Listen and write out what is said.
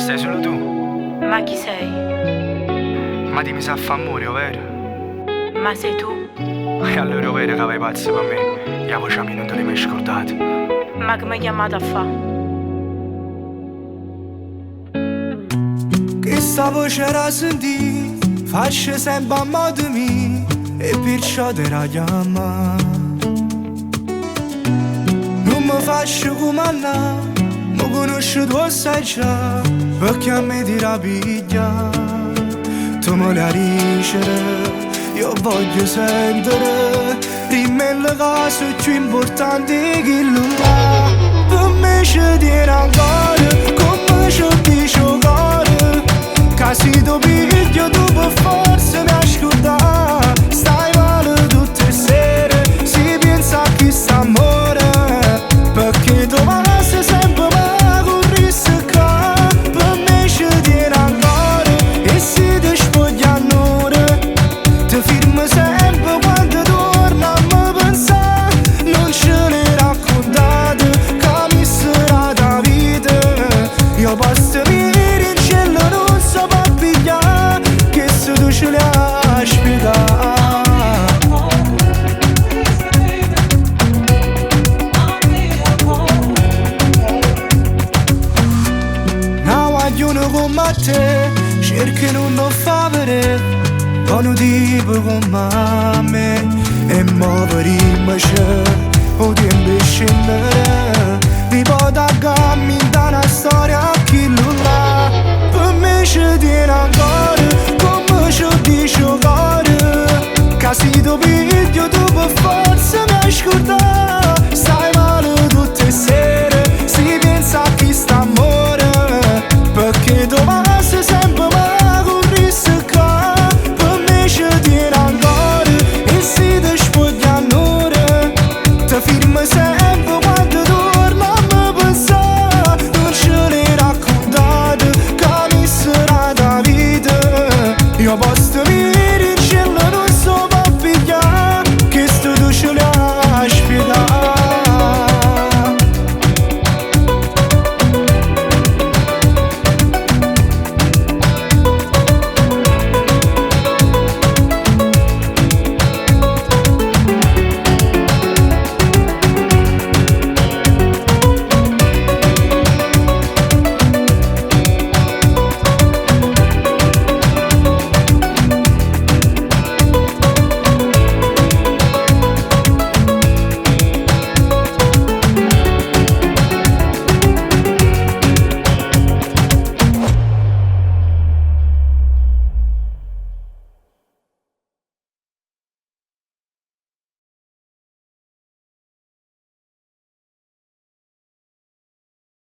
sei solo tu? Ma chi sei? Ma ti mi sa fa amore, ovvero? Ma sei tu? E allora ovvero che vai pazzo per me? La voce mia non te l'hai mai scordato. Ma che mi hai chiamato a fa? Che sta voce era sentì, faccia sempre a modo mio, e perciò te la chiama. Non mi faccio comandare, mi conosci tu sai già, perché a me ti rapiglia. Tu me la ricere, io voglio sentire, prima le cose più importanti che là. Per me ci tiene ancora, come ci dice il cuore, che se tu piglio tu per forza mi ascoltare. Stai male tutte le sere, si pensa a chi sta amore, perché tu passi sempre ma corrissi qua. Per me ci tiene ancora, e se ti spoglia allora, ti firmo sempre quando torna a me pensare. Non ce ne raccontate che mi sarà da vita, io posso venire in cielo non so per pigliare, che se tu ce l'hai spiegare. Una guaglione come te, cerchi non lo fa vedere, buono tipo come me.